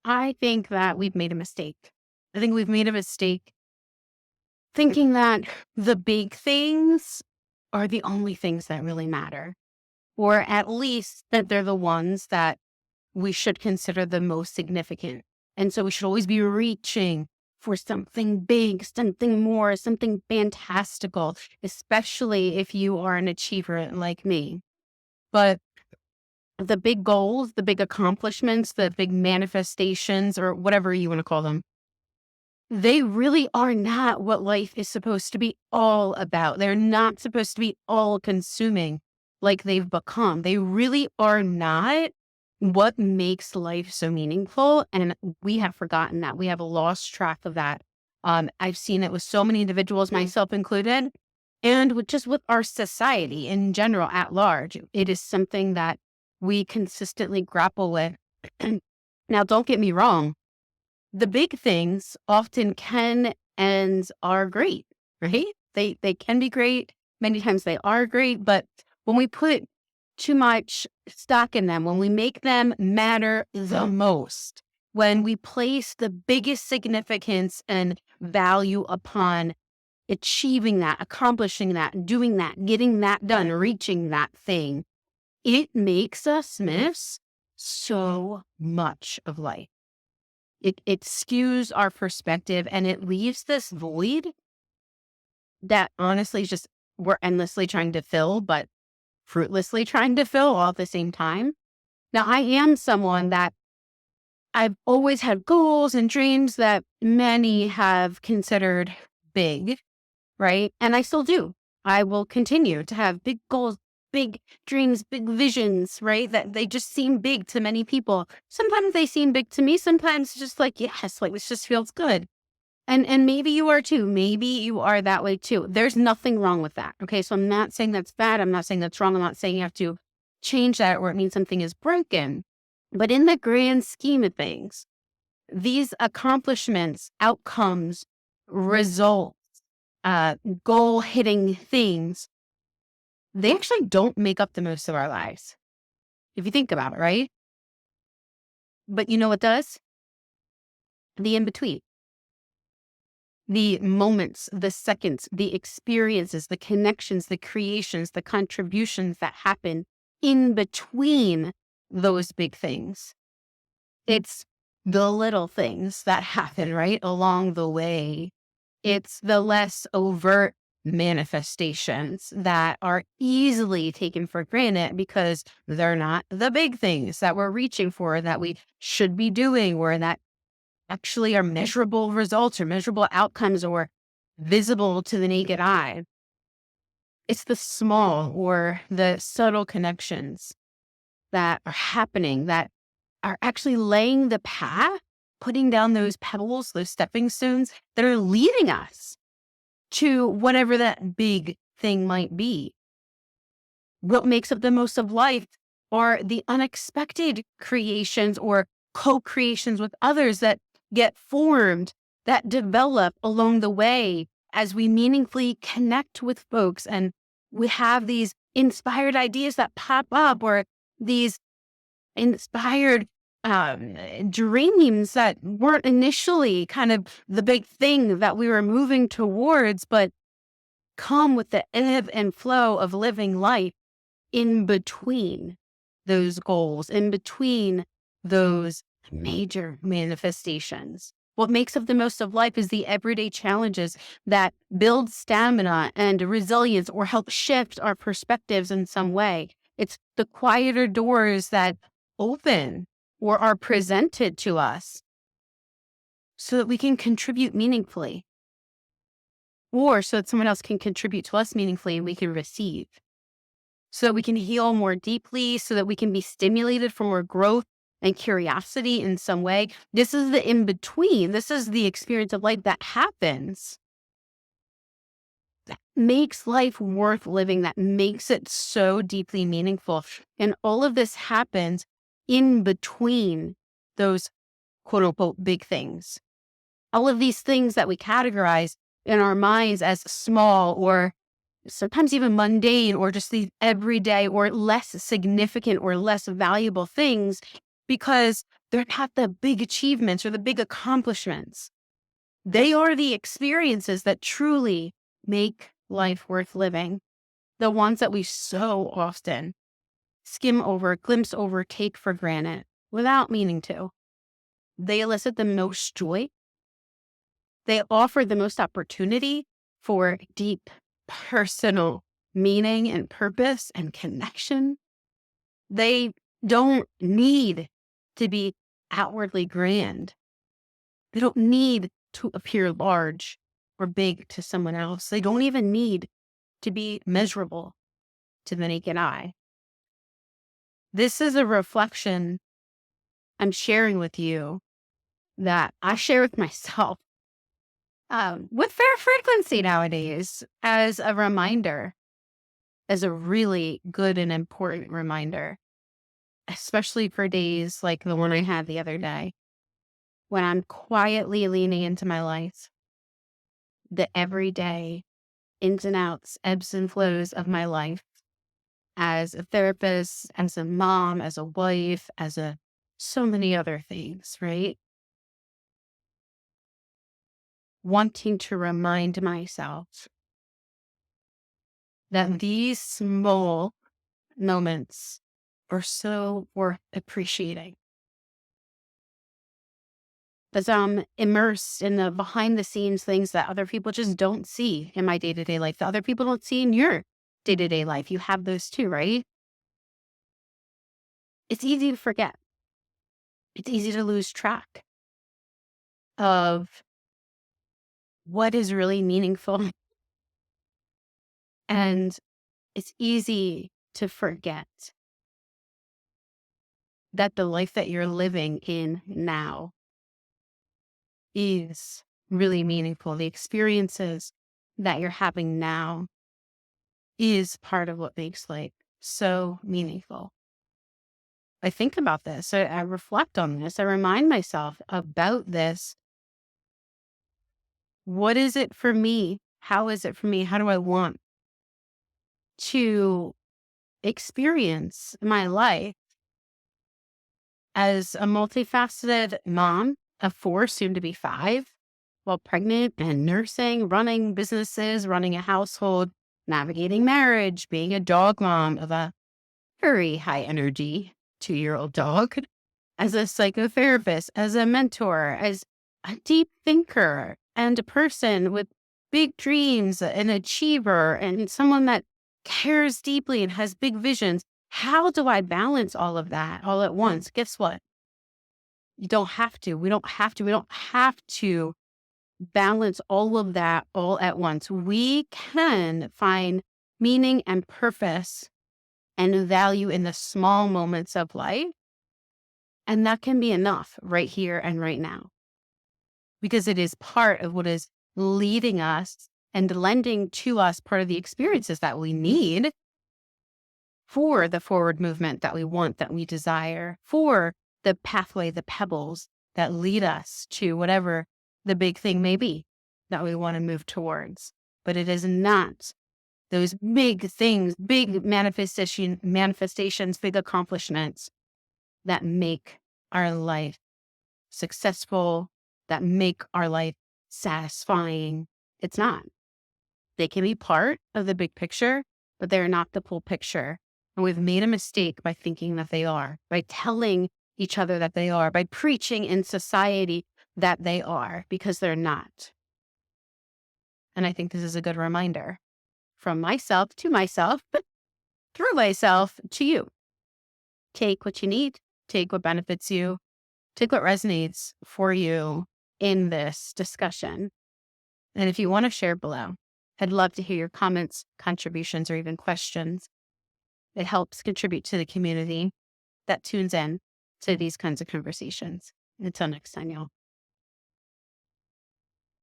I think that we've made a mistake. I think we've made a mistake thinking that the big things are the only things that really matter, or at least that they're the ones that we should consider the most significant. And so we should always be reaching for something big, something more, something fantastical, especially if you are an achiever like me. But the big goals, the big accomplishments, the big manifestations, or whatever you want to call them, they really are not what life is supposed to be all about. They're not supposed to be all consuming like they've become. They really are not what makes life so meaningful. And we have forgotten that. We have lost track of that. I've seen it with so many individuals, myself included, and with our society in general at large. It is something that we consistently grapple with. Now, don't get me wrong, the big things often can and are great, right? They can be great. Many times they are great, but when we put too much stock in them, when we make them matter the most, when we place the biggest significance and value upon achieving that, accomplishing that, doing that, getting that done, reaching that thing, it makes us miss so much of life. It skews our perspective and it leaves this void that honestly is just we're endlessly trying to fill, but fruitlessly trying to fill all at the same time. Now, I am someone that I've always had goals and dreams that many have considered big, right? And I still do. I will continue to have big goals, big dreams, big visions, right? That they just seem big to many people. Sometimes they seem big to me. Sometimes it's just like, yes, like this just feels good. And maybe you are too. Maybe you are that way too. There's nothing wrong with that. Okay. So I'm not saying that's bad. I'm not saying that's wrong. I'm not saying you have to change that or it means something is broken. But in the grand scheme of things, these accomplishments, outcomes, results, goal hitting things, they actually don't make up the most of our lives. If you think about it, right? But you know what does? The in between, the moments, the seconds, the experiences, the connections, the creations, the contributions that happen in between those big things. It's the little things that happen right along the way. It's the less overt manifestations that are easily taken for granted because they're not the big things that we're reaching for, that we should be doing, or that actually are measurable results or measurable outcomes or visible to the naked eye. It's the small or the subtle connections that are happening that are actually laying the path, putting down those pebbles, those stepping stones that are leading us to whatever that big thing might be. What makes up the most of life are the unexpected creations or co-creations with others that get formed, that develop along the way as we meaningfully connect with folks. And we have these inspired ideas that pop up, or these inspired dreams that weren't initially kind of the big thing that we were moving towards, but come with the ebb and flow of living life in between those goals, in between those major manifestations. What makes up the most of life is the everyday challenges that build stamina and resilience or help shift our perspectives in some way. It's the quieter doors that open or are presented to us so that we can contribute meaningfully, or so that someone else can contribute to us meaningfully and we can receive, so that we can heal more deeply, so that we can be stimulated for more growth and curiosity in some way. This is the in between. This is the experience of life that happens, that makes life worth living, that makes it so deeply meaningful. And all of this happens in between those quote unquote big things. All of these things that we categorize in our minds as small or sometimes even mundane, or just these everyday or less significant or less valuable things, because They're not the big achievements or the big accomplishments. They are the experiences that truly make life worth living. The ones that we so often skim over, glimpse over, take for granted without meaning to. They elicit the most joy. They offer the most opportunity for deep personal meaning and purpose and connection. They don't need to be outwardly grand. They don't need to appear large or big to someone else. They don't even need to be measurable to the naked eye. This is a reflection I'm sharing with you that I share with myself with fair frequency nowadays as a reminder, as a really good and important reminder, especially for days like the one I had the other day, when I'm quietly leaning into my life, the everyday ins and outs, ebbs and flows of my life as a therapist, as a mom, as a wife, so many other things, right? Wanting to remind myself that these small moments are so worth appreciating. As I'm immersed in the behind the scenes things that other people just don't see in my day to day life, that other people don't see in your day to day life. You have those too, right? It's easy to forget. It's easy to lose track of what is really meaningful. And it's easy to forget that the life that you're living in now is really meaningful. The experiences that you're having now is part of what makes life so meaningful. I think about this. I reflect on this. I remind myself about this. What is it for me? How is it for me? How do I want to experience my life as a multifaceted mom of 4, soon to be 5, while pregnant and nursing, running businesses, running a household, navigating marriage, being a dog mom of a very high energy 2-year-old dog, as a psychotherapist, as a mentor, as a deep thinker and a person with big dreams, an achiever, and someone that cares deeply and has big visions. How do I balance all of that all at once? Guess what? You don't have to. We don't have to. We don't have to balance all of that all at once. We can find meaning and purpose and value in the small moments of life. And that can be enough right here and right now, because it is part of what is leading us and lending to us part of the experiences that we need for the forward movement that we want, that we desire, for the pathway, the pebbles that lead us to whatever the big thing may be that we want to move towards. But it is not those big things, big manifestations, big accomplishments that make our life successful, that make our life satisfying. It's not. They can be part of the big picture, but they're not the full picture. And we've made a mistake by thinking that they are, by telling each other that they are, by preaching in society that they are, because they're not. And I think this is a good reminder from myself to myself, but through myself to you. Take what you need, take what benefits you, take what resonates for you in this discussion. And if you want to share below, I'd love to hear your comments, contributions, or even questions. It helps contribute to the community that tunes in to these kinds of conversations. Until next time, y'all.